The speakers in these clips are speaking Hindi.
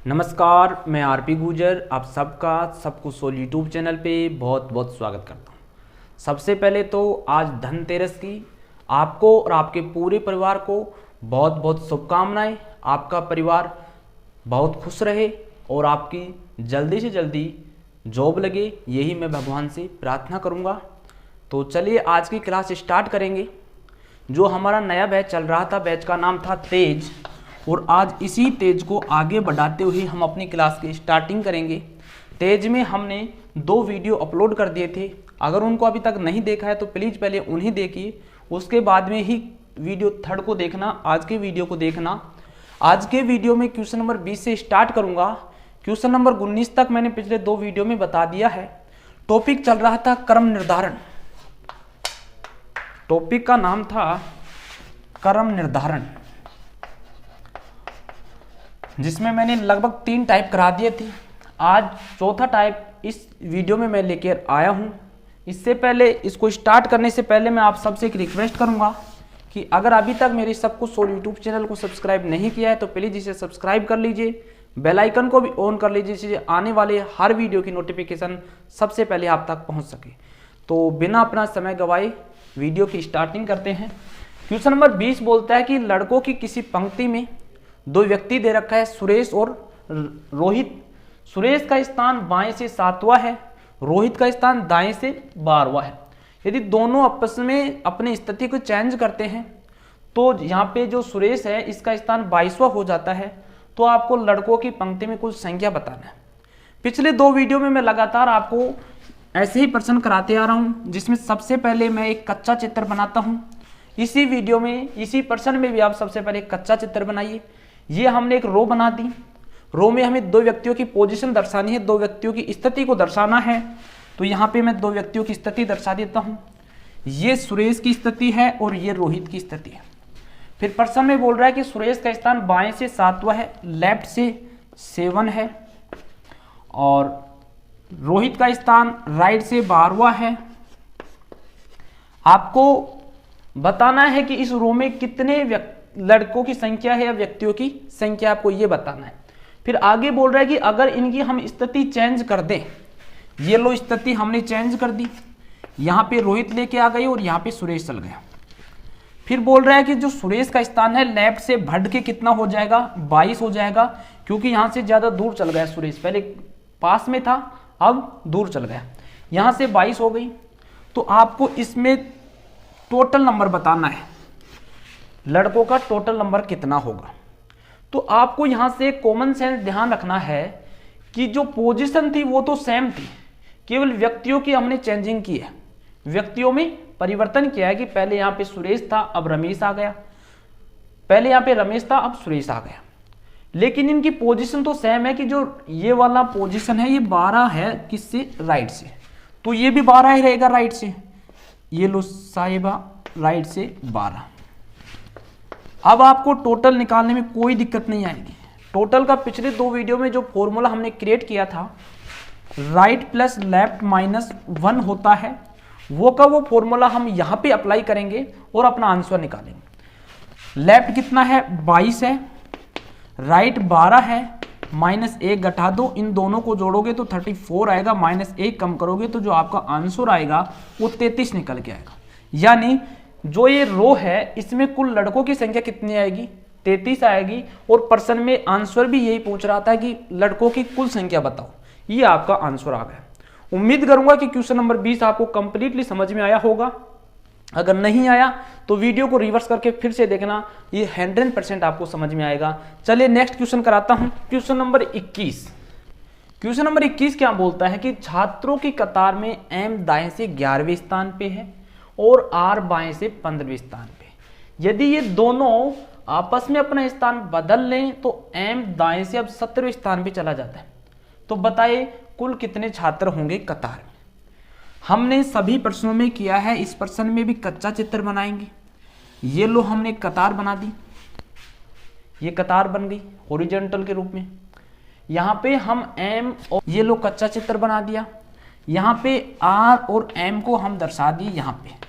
नमस्कार, मैं आरपी गुजर आप सबका सबको सोल यूट्यूब चैनल पे बहुत बहुत स्वागत करता हूँ। सबसे पहले तो आज धनतेरस की आपको और आपके पूरे परिवार को बहुत बहुत शुभकामनाएं। आपका परिवार बहुत खुश रहे और आपकी जल्दी से जल्दी जॉब लगे, यही मैं भगवान से प्रार्थना करूँगा। तो चलिए आज की क्लास स्टार्ट करेंगे। जो हमारा नया बैच चल रहा था, बैच का नाम था तेज, और आज इसी तेज को आगे बढ़ाते हुए हम अपनी क्लास की स्टार्टिंग करेंगे। तेज में हमने 2 वीडियो अपलोड कर दिए थे। अगर उनको अभी तक नहीं देखा है तो प्लीज़ पहले उन्हें देखिए, उसके बाद में ही वीडियो 3rd को देखना, आज के वीडियो को देखना। आज के वीडियो में क्वेश्चन नंबर 20 से स्टार्ट करूँगा। क्वेश्चन नंबर 19 तक मैंने पिछले 2 वीडियो में बता दिया है। टॉपिक चल रहा था क्रम निर्धारण। टॉपिक का नाम था क्रम निर्धारण, जिसमें मैंने लगभग 3 टाइप करा दिए थे। आज 4था टाइप इस वीडियो में मैं लेकर आया हूं। इससे पहले, इसको स्टार्ट करने से पहले मैं आप सबसे एक रिक्वेस्ट करूंगा कि अगर अभी तक मेरे सबको सोल यूट्यूब चैनल को सब्सक्राइब नहीं किया है तो प्लीज़ इसे सब्सक्राइब कर लीजिए, बेल आइकन को भी ऑन कर लीजिए, जिससे आने वाले हर वीडियो की नोटिफिकेशन सबसे पहले आप तक पहुँच सके। तो बिना अपना समय गंवाए वीडियो की स्टार्टिंग करते हैं। क्वेश्चन नंबर 20 बोलता है कि लड़कों की किसी पंक्ति में 2 व्यक्ति दे रखा है, सुरेश और रोहित। सुरेश का स्थान बाएं से 7वां है, रोहित का स्थान दाएं से 12वां है। यदि दोनों आपस में अपनी स्थिति को चेंज करते हैं तो यहाँ पे जो सुरेश है इसका स्थान 22वां हो जाता है। तो आपको लड़कों की पंक्ति में कुल संख्या बताना है। पिछले 2 वीडियो में मैं लगातार आपको ऐसे ही प्रश्न कराते आ रहा हूँ, जिसमें सबसे पहले मैं एक कच्चा चित्र बनाता हूँ। इसी वीडियो में, इसी प्रश्न में भी आप सबसे पहले एक कच्चा चित्र बनाइए। ये हमने एक रो बना दी। रो में हमें 2 व्यक्तियों की पोजीशन दर्शानी है, 2 व्यक्तियों की स्थिति को दर्शाना है। तो यहाँ पे मैं 2 व्यक्तियों की स्थिति दर्शा देता हूँ। ये सुरेश की स्थिति है और ये रोहित की स्थिति है। फिर प्रश्न में बोल रहा है कि सुरेश का स्थान बाएं से 7वां है, लेफ्ट से 7 है, और रोहित का स्थान राइट से 12वां है। आपको बताना है कि इस रो में कितने लड़कों की संख्या है या व्यक्तियों की संख्या, आपको ये बताना है। फिर आगे बोल रहा है कि अगर इनकी हम स्थिति चेंज कर दें, ये लो स्थिति हमने चेंज कर दी, यहाँ पे रोहित लेके आ गई और यहाँ पे सुरेश चल गया। फिर बोल रहा है कि जो सुरेश का स्थान है लेफ्ट से बढ़ के कितना हो जाएगा, 22 हो जाएगा, क्योंकि यहाँ से ज्यादा दूर चल गया सुरेश। पहले पास में था, अब दूर चल गया, यहाँ से 22 हो गई। तो आपको इसमें टोटल नंबर बताना है, लड़कों का टोटल नंबर कितना होगा। तो आपको यहां से कॉमन सेंस ध्यान रखना है कि जो पोजीशन थी वो तो सेम थी, केवल व्यक्तियों की हमने चेंजिंग की है, व्यक्तियों में परिवर्तन किया है कि पहले यहां पे सुरेश था अब रमेश आ गया, पहले यहां पे रमेश था अब सुरेश आ गया। लेकिन इनकी पोजीशन तो सेम है कि जो ये वाला पोजीशन है ये 12 है, किससे, राइट से, तो ये भी 12 ही रहेगा राइट से। ये लो साहिबा, राइट से 12। अब आपको टोटल निकालने में कोई दिक्कत नहीं आएगी। टोटल का पिछले 2 वीडियो में जो फॉर्मूला हमने क्रिएट किया था, राइट प्लस लेफ्ट माइनस 1 होता है, वो का वो फॉर्मूला हम यहाँ पे अप्लाई करेंगे और अपना आंसर निकालेंगे। लेफ्ट कितना है, 22 है, राइट 12 है, -1 घटा दो, इन दोनों को जोड़ोगे तो 34 आएगा, -1 कम करोगे तो जो आपका आंसर आएगा वो 33 निकल के आएगा। यानी जो ये रो है इसमें कुल लड़कों की संख्या कितनी आएगी, 33 आएगी। और प्रश्न में आंसर भी यही पूछ रहा था कि लड़कों की कुल संख्या बताओ, ये आपका आंसर आ गया। उम्मीद करूंगा कि क्वेश्चन नंबर 20 आपको कंप्लीटली समझ में आया होगा। अगर नहीं आया तो वीडियो को रिवर्स करके फिर से देखना, ये 100% आपको समझ में आएगा। चलिए नेक्स्ट क्वेश्चन कराता हूं, क्वेश्चन नंबर 21। क्वेश्चन नंबर 21 क्या बोलता है कि छात्रों की कतार में एम दाएं से 11वें स्थान पे है और आर बाएं से 15वें स्थान पे। यदि ये दोनों आपस में अपना स्थान बदल लें तो एम दाएं से अब 17वें स्थान पे चला जाता है। तो बताइए कुल कितने छात्र होंगे कतार में। हमने सभी प्रश्नों में किया है, इस प्रश्न में भी कच्चा चित्र बनाएंगे। ये लो हमने कतार बना दी, ये कतार बन गई हॉरिजॉन्टल के रूप में। यहाँ पे हम एम और ये लो कच्चा चित्र बना दिया। यहाँ पे आर और एम को हम दर्शा दिए, यहाँ पे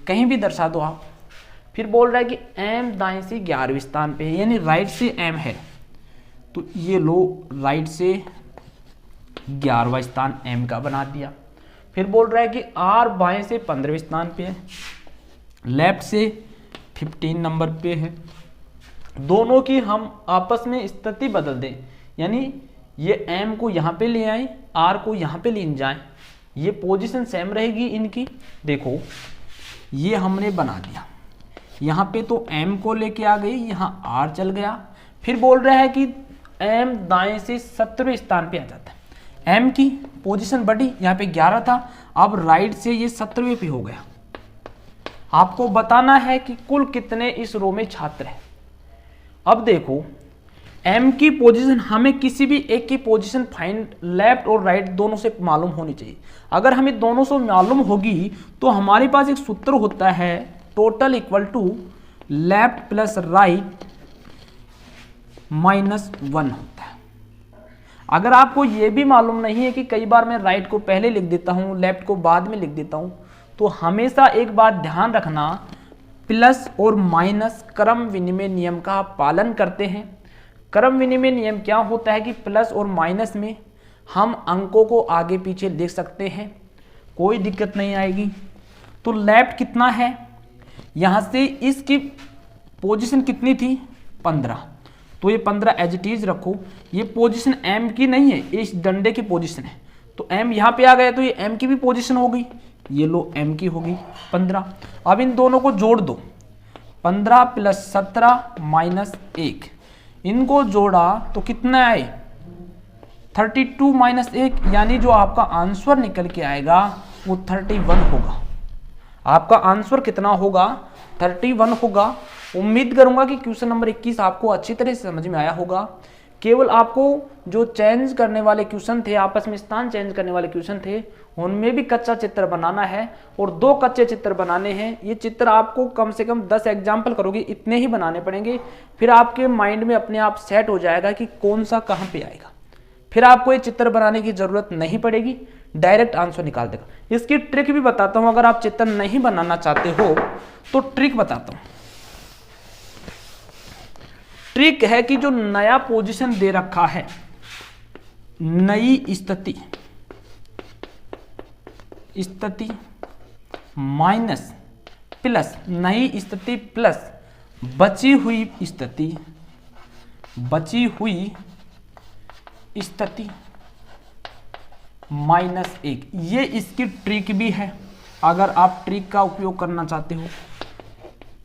कहीं भी दर्शा दो आप। फिर बोल रहा है कि एम दाएं से 11वें स्थान पे है, यानी राइट से एम है, तो ये लो राइट से 11वां स्थान m का बना दिया। फिर बोल रहा है कि r बाएं से 15वें स्थान पे है, लेफ्ट से 15 नंबर पे है। दोनों की हम आपस में स्थिति बदल दें, यानी ये m को यहाँ पे ले आए, r को यहाँ पे ले जाएं, ये पोजीशन सेम रहेगी इनकी। देखो ये हमने बना दिया, यहाँ पे तो m को लेके आ गई, यहाँ r चल गया। फिर बोल रहा है कि m दाएं से 17वें स्थान पे आ जाता है, m की पोजीशन बढ़ी, यहाँ पे 11 था, अब राइट से ये 17वें पे हो गया। आपको बताना है कि कुल कितने इस रो में छात्र हैं। अब देखो m की पोजीशन, हमें किसी भी एक की पोजीशन फाइंड लेफ्ट और राइट दोनों से मालूम होनी चाहिए। अगर हमें दोनों से मालूम होगी तो हमारे पास एक सूत्र होता है, total equal to left plus right -1 होता है। अगर आपको ये भी मालूम नहीं है कि कई बार मैं राइट को पहले लिख देता हूँ, लेफ्ट को बाद में लिख देता हूँ, तो हमेशा एक बात ध्यान रखना, प्लस और माइनस क्रम विनिमय नियम का पालन करते हैं। क्रम विनिमय नियम क्या होता है कि प्लस और माइनस में हम अंकों को आगे पीछे लिख सकते हैं, कोई दिक्कत नहीं आएगी। तो लेफ्ट कितना है, यहाँ से इसकी पोजीशन कितनी थी 15, तो ये 15 एज इट इज रखो। ये पोजीशन m की नहीं है, इस डंडे की पोजीशन है, तो m यहाँ पे आ गया तो ये m की भी पोजीशन हो गई, ये लो m की होगी 15। अब इन दोनों को जोड़ दो, 15 + 17 - 1, इनको जोड़ा तो कितना आए 32 - 1, यानी जो आपका आंसर निकल के आएगा वो 31 होगा। आपका आंसर कितना होगा 31 होगा। उम्मीद करूंगा कि क्वेश्चन नंबर 21 आपको अच्छी तरह से समझ में आया होगा। केवल आपको जो चेंज करने वाले क्वेश्चन थे, आपस में स्थान चेंज करने वाले क्वेश्चन थे, उनमें भी कच्चा चित्र बनाना है और 2 कच्चे चित्र बनाने हैं। ये चित्र आपको कम से कम 10 एग्जाम्पल करोगे इतने ही बनाने पड़ेंगे, फिर आपके माइंड में अपने आप सेट हो जाएगा कि कौन सा कहाँ पे आएगा। फिर आपको ये चित्र बनाने की जरूरत नहीं पड़ेगी, डायरेक्ट आंसर निकाल देगा। इसकी ट्रिक भी बताता हूँ, अगर आप चित्र नहीं बनाना चाहते हो तो ट्रिक बताता हूँ। ट्रिक है कि जो नया पोजीशन दे रखा है, नई स्थिति माइनस प्लस नई स्थिति प्लस बची हुई स्थिति -1, ये इसकी ट्रिक भी है अगर आप ट्रिक का उपयोग करना चाहते हो।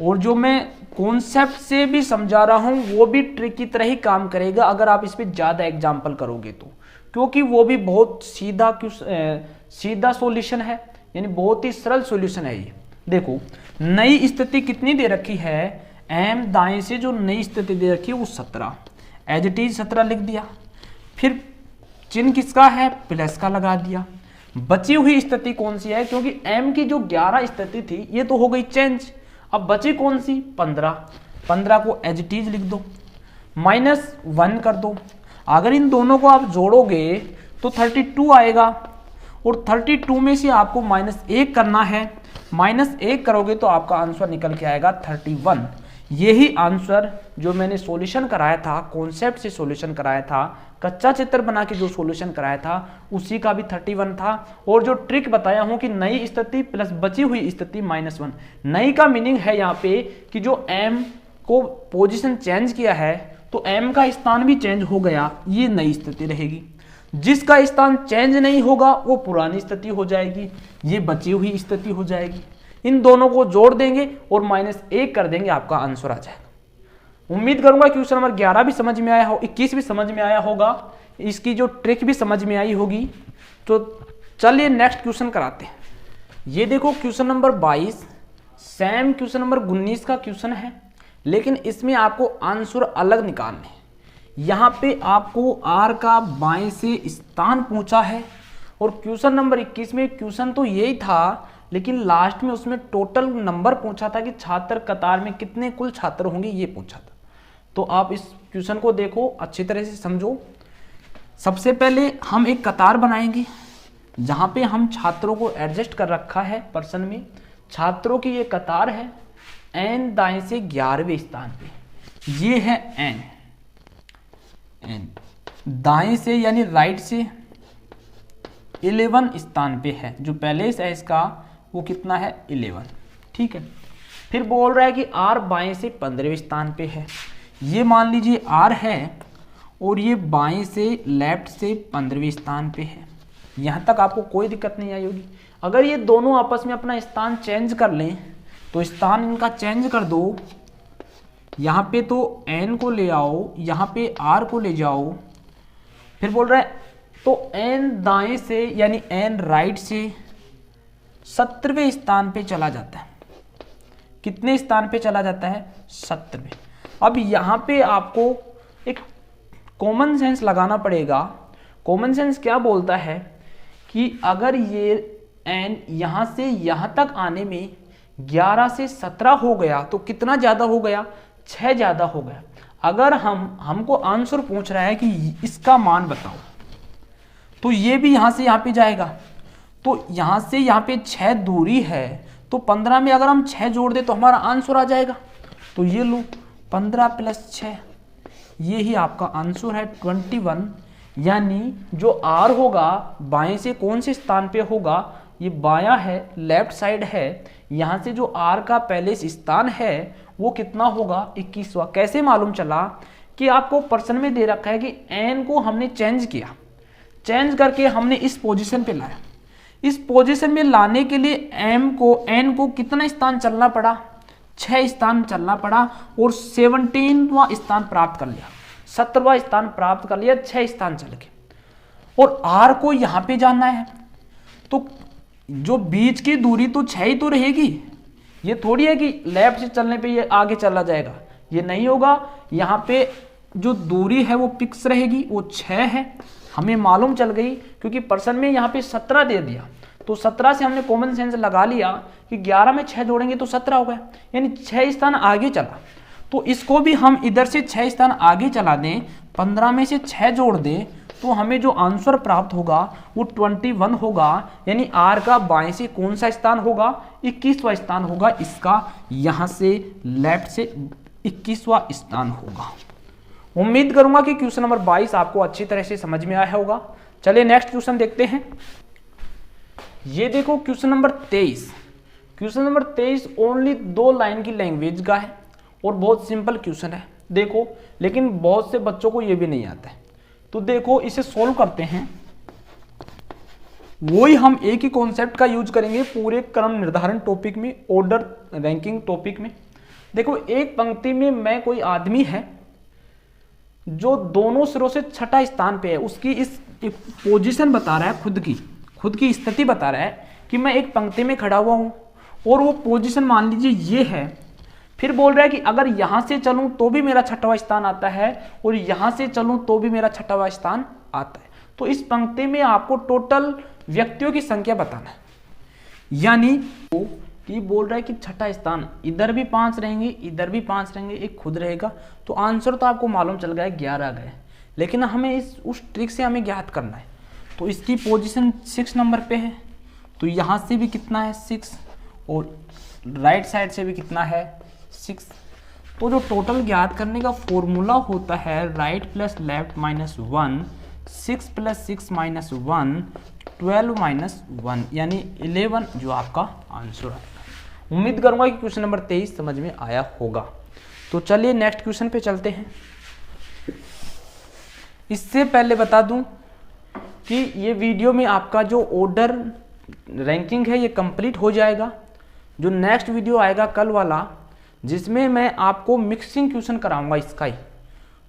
और जो मैं कॉन्सेप्ट से भी समझा रहा हूं वो भी ट्रिक की तरह ही काम करेगा अगर आप इस पे ज्यादा एग्जाम्पल करोगे तो, क्योंकि वो भी बहुत सीधा सॉल्यूशन है, यानी बहुत ही सरल सॉल्यूशन है ये। देखो नई स्थिति कितनी दे रखी है, m दाएं से जो नई स्थिति दे रखी है वो 17, एज इट इज 17 लिख दिया। फिर चिन्ह किसका है, प्लस का लगा दिया। बची हुई स्थिति कौन सी है, क्योंकि m की जो 11 स्थिति थी ये तो हो गई चेंज, अब बची कौन सी 15 को एज इट इज लिख दो, -1 कर दो। अगर इन दोनों को आप जोड़ोगे तो 32 आएगा, और 32 में से आपको -1 करना है, -1 करोगे तो आपका आंसर निकल के आएगा 31। यही आंसर जो मैंने सॉल्यूशन कराया था, कॉन्सेप्ट से सॉल्यूशन कराया था, कच्चा चित्र बना के जो सॉल्यूशन कराया था उसी का भी 31 था। और जो ट्रिक बताया हूं कि नई स्थिति प्लस बची हुई स्थिति -1, नई का मीनिंग है यहाँ पे कि जो m को पोजीशन चेंज किया है तो m का स्थान भी चेंज हो गया, ये नई स्थिति रहेगी। जिसका स्थान चेंज नहीं होगा वो पुरानी स्थिति हो जाएगी, ये बची हुई स्थिति हो जाएगी। इन दोनों को जोड़ देंगे और -1 कर देंगे, आपका आंसर आ जाएगा। उम्मीद करूंगा क्वेश्चन नंबर 11 भी समझ में आया हो, 21 भी समझ में आया होगा, इसकी जो ट्रिक भी समझ में आई होगी। तो चलिए नेक्स्ट क्वेश्चन कराते हैं। ये देखो question number 22 same question number 19 का क्वेश्चन है, लेकिन इसमें आपको आंसर अलग निकालने हैं। यहाँ पे आपको r का बाएं से स्थान पूछा है, और क्वेश्चन नंबर 21 में क्वेश्चन तो यही था, लेकिन लास्ट में उसमें टोटल नंबर पूछा था कि छात्र कतार में कितने कुल छात्र होंगे, ये पूछा था। तो आप इस क्वेश्चन को देखो, अच्छी तरह से समझो। सबसे पहले हम एक कतार बनाएंगे जहां पे हम छात्रों को एडजस्ट कर रखा है पर्सन में। छात्रों की ये कतार है, n दाएं से 11वें स्थान पे, ये है n n दाएं से यानी राइट से 11 स्थान पे है, जो पहले से है इसका वो कितना है 11, ठीक है। फिर बोल रहा है कि r बाएं से 15वें स्थान पे है, ये मान लीजिए r है और ये बाएं से लेफ्ट से 15वें स्थान पे है। यहाँ तक आपको कोई दिक्कत नहीं आई होगी। अगर ये दोनों आपस में अपना स्थान चेंज कर लें तो स्थान इनका चेंज कर दो, यहाँ पे तो n को ले आओ, यहाँ पे r को ले जाओ। फिर बोल रहा है तो n दाएं से यानी n राइट से 17वें स्थान पे चला जाता है। कितने स्थान पे चला जाता है 17वें। अब यहाँ पे आपको एक कॉमन सेंस लगाना पड़ेगा। कॉमन सेंस क्या बोलता है कि अगर ये n यहाँ से यहाँ तक आने में 11 से 17 हो गया तो कितना ज़्यादा हो गया 6 ज़्यादा हो गया। अगर हमको आंसर पूछ रहा है कि इसका मान बताओ, तो ये भी यहाँ से यहाँ पे जाएगा, तो यहाँ से यहाँ पे 6 दूरी है, तो 15 में अगर हम 6 जोड़ दें तो हमारा आंसर आ जाएगा। तो ये लो 15 + 6, ये ही आपका आंसर है 21। यानी जो r होगा बाएं से कौन से स्थान पे होगा, ये बायां है, लेफ्ट साइड है। यहाँ से जो r का पहले स्थान है वो कितना होगा 21वां। कैसे मालूम चला कि आपको प्रश्न में दे रखा है कि n को हमने चेंज किया, चेंज करके हमने इस पोजीशन पे लाया। इस पोजीशन में लाने के लिए n को कितना स्थान चलना पड़ा 6 स्थान चलना पड़ा और 17वां स्थान प्राप्त कर लिया, 17वां स्थान प्राप्त कर लिया 6 स्थान चल के। और r को यहाँ पे जाना है तो जो बीच की दूरी तो 6 ही तो रहेगी। ये थोड़ी है कि लेफ्ट से चलने पे ये आगे चला जाएगा, ये नहीं होगा। यहाँ पे जो दूरी है वो फिक्स रहेगी, वो 6 है, हमें मालूम चल गई। क्योंकि प्रश्न में यहाँ पे 17 दे दिया, तो 17 से हमने कॉमन सेंस लगा लिया कि 11 में 6 जोड़ेंगे तो 17 हो गया, यानी 6 स्थान आगे चला। तो इसको भी हम इधर से 6 स्थान आगे चला दें, 15 में से 6 जोड़ दें, तो हमें जो आंसर प्राप्त होगा वो 21 होगा। यानी r का बाएं से कौन सा स्थान होगा 21वां स्थान होगा इसका, यहाँ से लेफ्ट से 21वां स्थान होगा। उम्मीद करूंगा कि क्वेश्चन नंबर 22 आपको अच्छी तरह से समझ में आया होगा। चलिए नेक्स्ट क्वेश्चन देखते हैं। ये देखो question number 23। Question number 23 only 2 line की लैंग्वेज का है और बहुत सिंपल क्वेश्चन है। देखो लेकिन बहुत से बच्चों को ये भी नहीं आता है, तो देखो इसे सॉल्व करते हैं। वही हम एक ही कॉन्सेप्ट का यूज करेंगे पूरे क्रम निर्धारण टॉपिक में, ऑर्डर रैंकिंग टॉपिक में। देखो एक पंक्ति में मैं कोई आदमी है जो दोनों सिरों से 6ठा स्थान पे है, उसकी इस पोजीशन बता रहा है, खुद की स्थिति बता रहा है कि मैं एक पंक्ति में खड़ा हुआ हूं और वो पोजीशन मान लीजिए ये है। फिर बोल रहा है कि अगर यहां से चलूं तो भी मेरा 6वां स्थान आता है और यहां से चलूं तो भी मेरा 6वां स्थान आता है। तो इस पंक्ति में आपको टोटल व्यक्तियों की संख्या बताना है। यानी कि बोल रहा है कि 6ठा स्थान, इधर भी 5 रहेंगे, इधर भी 5 रहेंगे, एक खुद रहेगा। तो आंसर तो आपको मालूम चल गया 11 आ गए, लेकिन हमें उस ट्रिक से हमें ज्ञात करना है। तो इसकी पोजीशन 6 नंबर पे है, तो यहाँ से भी कितना है 6 और राइट साइड से भी कितना है 6। तो जो टोटल ज्ञात करने का फॉर्मूला होता है राइट प्लस लेफ्ट माइनस 1, 6 + 6 - 1, 12 - 1 यानी 11 जो आपका आंसर आएगा। उम्मीद करूंगा कि क्वेश्चन नंबर 23 समझ में आया होगा। तो चलिए नेक्स्ट क्वेश्चन पे चलते हैं। इससे पहले बता दूं कि ये वीडियो में आपका जो ऑर्डर रैंकिंग है ये कंप्लीट हो जाएगा। जो नेक्स्ट वीडियो आएगा कल वाला, जिसमें मैं आपको मिक्सिंग क्वेश्चन कराऊंगा, इसका ही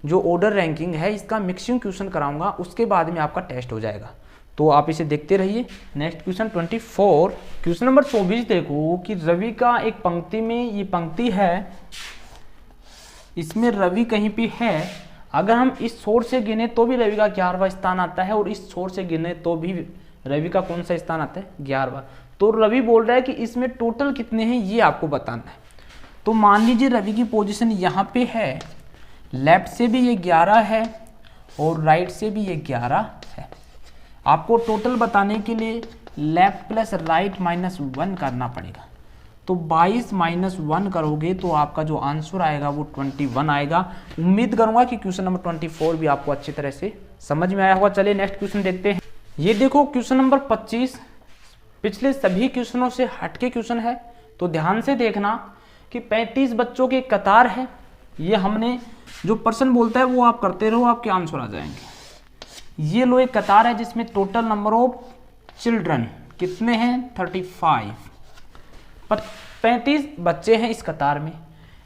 जो ऑर्डर रैंकिंग है इसका मिक्सिंग क्वेश्चन कराऊंगा, उसके बाद में आपका टेस्ट हो जाएगा। तो आप इसे देखते रहिए। नेक्स्ट क्वेश्चन 24, क्वेश्चन नंबर 24 देखो कि रवि का एक पंक्ति में, ये पंक्ति है, इसमें रवि कहीं पे है। अगर हम इस छोर से गिने तो भी रवि का 11वां स्थान आता है और इस छोर से गिने तो भी रवि का कौन सा स्थान आता है 11वां। तो रवि बोल रहा है कि इसमें टोटल कितने हैं ये आपको बताना है। तो मान लीजिए रवि की पोजीशन यहाँ पे है, लेफ्ट से भी ये 11 है और राइट से भी ये 11 है। आपको टोटल बताने के लिए लेफ्ट प्लस राइट माइनस 1 करना पड़ेगा। तो 22 माइनस 1 करोगे तो आपका जो आंसर आएगा वो 21 आएगा। उम्मीद करूंगा कि क्वेश्चन नंबर 24 भी आपको अच्छी तरह से समझ में आया होगा। चलिए नेक्स्ट क्वेश्चन देखते हैं। ये देखो क्वेश्चन नंबर 25 पिछले सभी क्वेश्चनों से हटके क्वेश्चन है, तो ध्यान से देखना कि 35 बच्चों की कतार है। ये हमने जो पर्सन बोलता है वो आप करते रहो, आपके आंसर आ जाएंगे। ये लो एक कतार है जिसमें टोटल नंबर ऑफ चिल्ड्रन कितने हैं 35, पर 35 बच्चे हैं इस कतार में।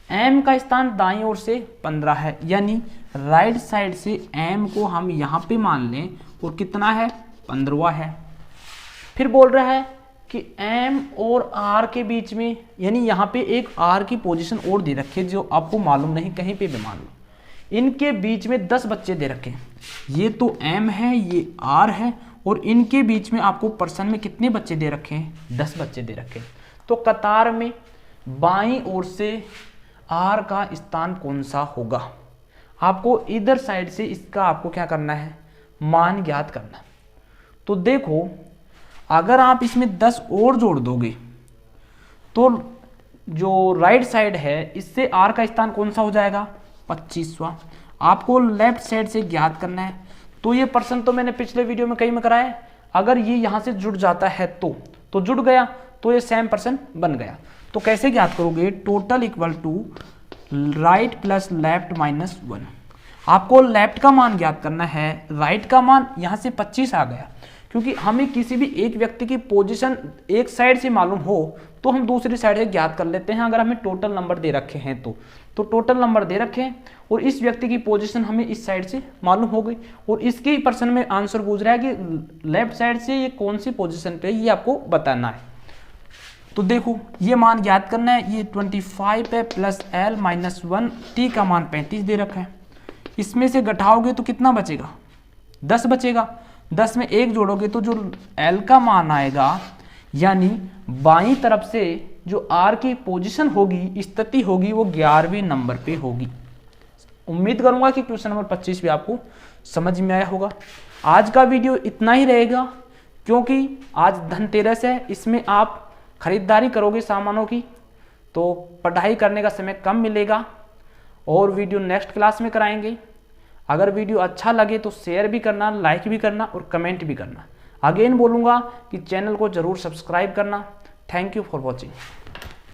m का स्थान दाईं ओर से 15 है, यानी राइट साइड से m को हम यहाँ पे मान लें और कितना है 15वां है। फिर बोल रहा है कि m और r के बीच में, यानी यहाँ पे एक r की पोजीशन और दे रखे जो आपको मालूम नहीं, कहीं पे भी मालूम। इनके बीच में 10 बच्चे दे रखे, ये तो m है ये r है, और इनके बीच में आपको पर्सन में कितने बच्चे दे रखे हैं 10 बच्चे दे रखे। तो कतार में बाईं ओर से r का स्थान कौन सा होगा, आपको इधर साइड से इसका आपको क्या करना है मान ज्ञात करना। तो देखो अगर आप इसमें 10 और जोड़ दोगे तो जो राइट साइड है इससे r का स्थान कौन सा हो जाएगा 25वां। आपको लेफ्ट साइड से ज्ञात करना है। तो ये पर्सन तो मैंने पिछले वीडियो में कहीं में कराया है, अगर ये यहाँ से जुड़ जाता है तो जुड़ गया, तो ये सेम पर्सन बन गया। तो कैसे ज्ञात करोगे, total equal to right plus left minus 1। आपको लेफ्ट का मान ज्ञात करना है, राइट का मान यहाँ से 25 आ गया, क्योंकि हमें किसी भी एक व्यक्ति की पोजीशन एक साइड से मालूम हो तो हम दूसरी साइड से ज्ञात कर लेते हैं। अगर हमें टोटल नंबर दे रखे हैं तो टोटल नंबर दे रखे हैं और इस व्यक्ति की पोजीशन हमें इस साइड से मालूम हो गई, और इसके पर्सन में आंसर पूछ रहा है कि लेफ्ट साइड से ये कौन सी पोजीशन पे, ये आपको बताना है। तो देखो ये मान ज्ञात करना है, ये 25 है प्लस l माइनस 1, t का मान 35 दे रखा है। इसमें से घटाओगे तो कितना बचेगा 10 बचेगा, 10 में 1 जोड़ोगे तो जो l का मान आएगा, यानी बाईं तरफ से जो r की पोजीशन होगी, स्थिति होगी, वो 11वें नंबर पे होगी। उम्मीद करूंगा कि क्वेश्चन नंबर 25 भी आपको समझ में आया होगा। आज का वीडियो इतना ही रहेगा, क्योंकि आज धनतेरस है, इसमें आप खरीदारी करोगे सामानों की तो पढ़ाई करने का समय कम मिलेगा, और वीडियो नेक्स्ट क्लास में कराएंगे। अगर वीडियो अच्छा लगे तो शेयर भी करना, लाइक भी करना और कमेंट भी करना। अगेन बोलूँगा कि चैनल को ज़रूर सब्सक्राइब करना। Thank you for watching.